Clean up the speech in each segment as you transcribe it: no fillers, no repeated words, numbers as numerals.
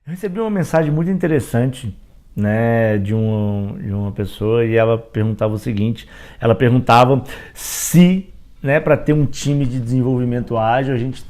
Eu recebi uma mensagem muito interessante, né, de uma pessoa e ela perguntava o seguinte, ela perguntava se, né, para ter um time de desenvolvimento ágil, a gente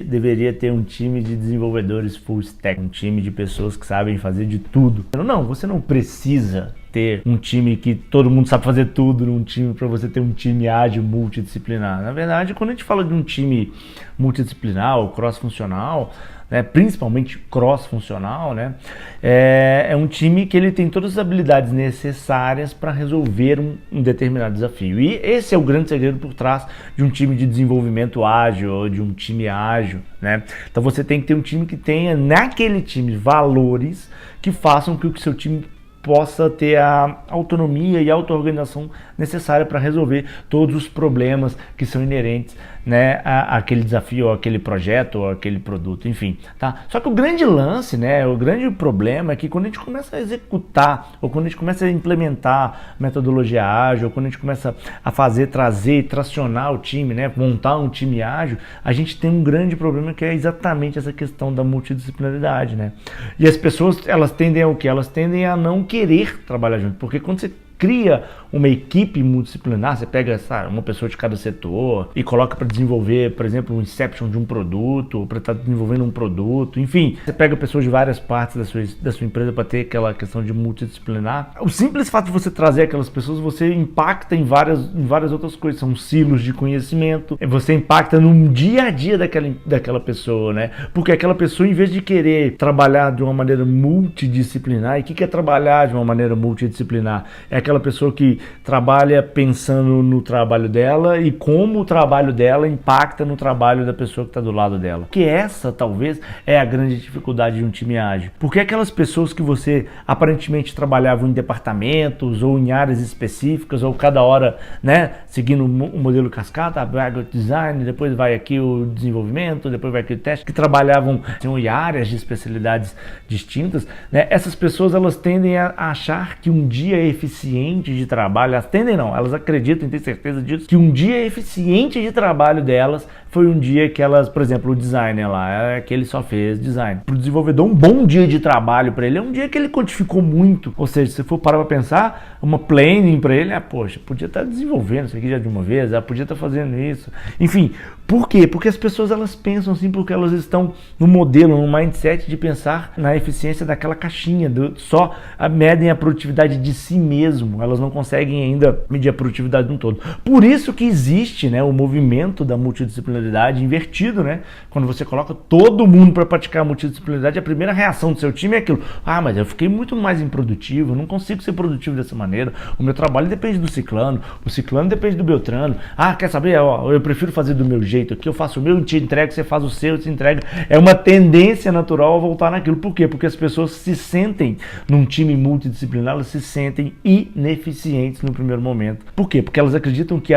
deveria ter um time de desenvolvedores full stack, um time de pessoas que sabem fazer de tudo. Não, você não precisa ter um time que todo mundo sabe fazer tudo num time para você ter um time ágil multidisciplinar. Na verdade, quando a gente fala de um time multidisciplinar ou cross-funcional, né, principalmente cross-funcional, né, é um time que ele tem todas as habilidades necessárias para resolver um determinado desafio. E esse é o grande segredo por trás de um time de desenvolvimento ágil ou de um time ágil, né? Então você tem que ter um time que tenha naquele time valores que façam com que o seu time possa ter a autonomia e a auto-organização necessária para resolver todos os problemas que são inerentes, né, àquele desafio, ou aquele projeto, ou aquele produto, enfim, tá? Só que o grande lance, né, o grande problema é que quando a gente começa a executar, ou quando a gente começa a implementar metodologia ágil, ou quando a gente começa a trazer e tracionar o time, né, montar um time ágil, a gente tem um grande problema que é exatamente essa questão da multidisciplinaridade, né? E as pessoas, elas tendem a o quê? Elas tendem a não querer trabalhar junto, porque quando você cria uma equipe multidisciplinar, você pega, sabe, uma pessoa de cada setor e coloca para desenvolver, por exemplo, um inception de um produto, para estar desenvolvendo um produto, enfim, você pega pessoas de várias partes da sua empresa para ter aquela questão de multidisciplinar. O simples fato de você trazer aquelas pessoas, você impacta em várias outras coisas, são silos de conhecimento, você impacta no dia a dia daquela pessoa, né? Porque aquela pessoa, em vez de querer trabalhar de uma maneira multidisciplinar, e o que é trabalhar de uma maneira multidisciplinar? É aquela pessoa que trabalha pensando no trabalho dela e como o trabalho dela impacta no trabalho da pessoa que está do lado dela. Que essa, talvez, é a grande dificuldade de um time ágil. Porque aquelas pessoas que você aparentemente trabalhava em departamentos ou em áreas específicas, ou cada hora, né, seguindo o modelo cascata, vai o design, depois vai aqui o desenvolvimento, depois vai aqui o teste, que trabalhavam em áreas de especialidades distintas, né, essas pessoas, elas tendem a achar que um dia é eficiente de trabalho, elas tendem não, elas acreditam e têm certeza disso, que um dia eficiente de trabalho delas foi um dia que elas, por exemplo, o designer lá, que ele só fez design. Para o desenvolvedor, um bom dia de trabalho para ele é um dia que ele codificou muito, ou seja, se for parar para pensar, uma planning para ele, poxa, podia estar desenvolvendo isso aqui já de uma vez, podia estar fazendo isso, enfim. Por quê? Porque as pessoas, elas pensam assim porque elas estão no modelo, no mindset de pensar na eficiência daquela caixinha, só medem a produtividade de si mesmo, elas não conseguem ainda medir a produtividade de um todo. Por isso que existe, né, o movimento da multidisciplinaridade invertido, né? Quando você coloca todo mundo para praticar a multidisciplinaridade, a primeira reação do seu time é aquilo: mas eu fiquei muito mais improdutivo, eu não consigo ser produtivo dessa maneira, o meu trabalho depende do ciclano, o ciclano depende do beltrano, quer saber, eu prefiro fazer do meu jeito aqui, eu faço o meu e te entrego, você faz o seu e te entrega. É uma tendência natural a voltar naquilo. Por quê? Porque as pessoas se sentem, num time multidisciplinar, elas se sentem ineficientes no primeiro momento. Por quê? Porque elas acreditam que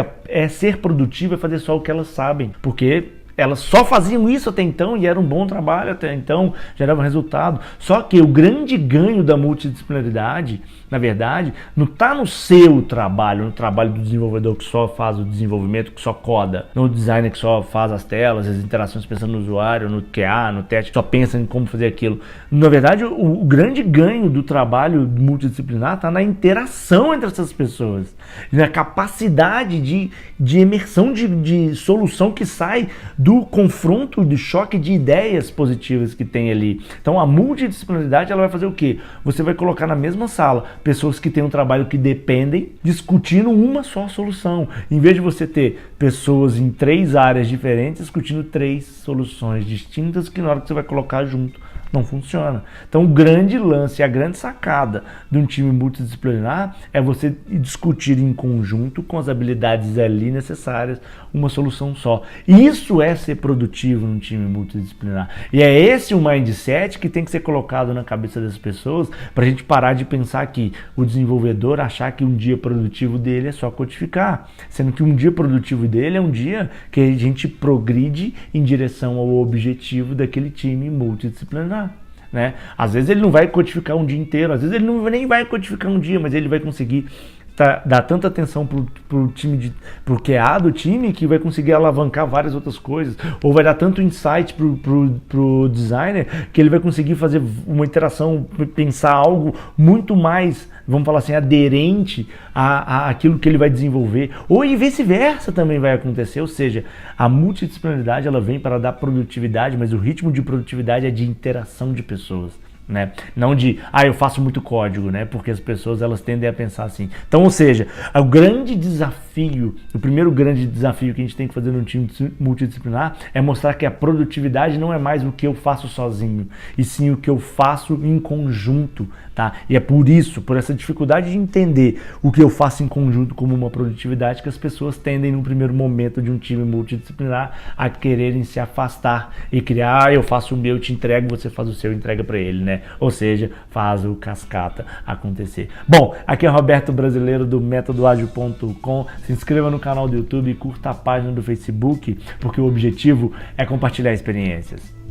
ser produtivo é fazer só o que elas sabem. Porque elas só faziam isso até então e era um bom trabalho até então, gerava resultado. Só que o grande ganho da multidisciplinaridade, na verdade, não está no seu trabalho, no trabalho do desenvolvedor que só faz o desenvolvimento, que só coda, no designer que só faz as telas, as interações pensando no usuário, no QA, no teste, só pensa em como fazer aquilo. Na verdade, o grande ganho do trabalho multidisciplinar está na interação entre essas pessoas, na capacidade de imersão de solução que sai do confronto, de choque de ideias positivas que tem ali. Então a multidisciplinaridade, ela vai fazer o quê? Você vai colocar na mesma sala pessoas que têm um trabalho que dependem, discutindo uma só solução. Em vez de você ter pessoas em 3 áreas diferentes, discutindo 3 soluções distintas que na hora que você vai colocar junto, não funciona. Então o grande lance, a grande sacada de um time multidisciplinar é você discutir em conjunto, com as habilidades ali necessárias, uma solução só. Isso é ser produtivo num time multidisciplinar. E é esse o mindset que tem que ser colocado na cabeça das pessoas, para a gente parar de pensar que o desenvolvedor achar que um dia produtivo dele é só codificar, sendo que um dia produtivo dele é um dia que a gente progride em direção ao objetivo daquele time multidisciplinar. Né? Às vezes ele não vai codificar um dia inteiro, às vezes ele nem vai codificar um dia, mas ele vai conseguir dar tanta atenção pro QA do time que vai conseguir alavancar várias outras coisas, ou vai dar tanto insight pro designer que ele vai conseguir fazer uma interação, pensar algo muito mais, vamos falar assim, aderente àquilo que ele vai desenvolver, ou e vice-versa também vai acontecer, ou seja, a multidisciplinaridade ela vem para dar produtividade, mas o ritmo de produtividade é de interação de pessoas. Né? Não de, eu faço muito código, né? Porque as pessoas elas tendem a pensar assim. Então, ou seja, o grande desafio, o primeiro grande desafio que a gente tem que fazer num time multidisciplinar é mostrar que a produtividade não é mais o que eu faço sozinho, e sim o que eu faço em conjunto, tá? E é por isso, por essa dificuldade de entender o que eu faço em conjunto como uma produtividade, que as pessoas tendem no primeiro momento de um time multidisciplinar a quererem se afastar e criar, eu faço o meu, eu te entrego, você faz o seu, entrega para ele, né? Ou seja, faz o cascata acontecer. Bom, aqui é o Roberto Brasileiro do métodoagil.com. Se inscreva no canal do YouTube e curta a página do Facebook, porque o objetivo é compartilhar experiências.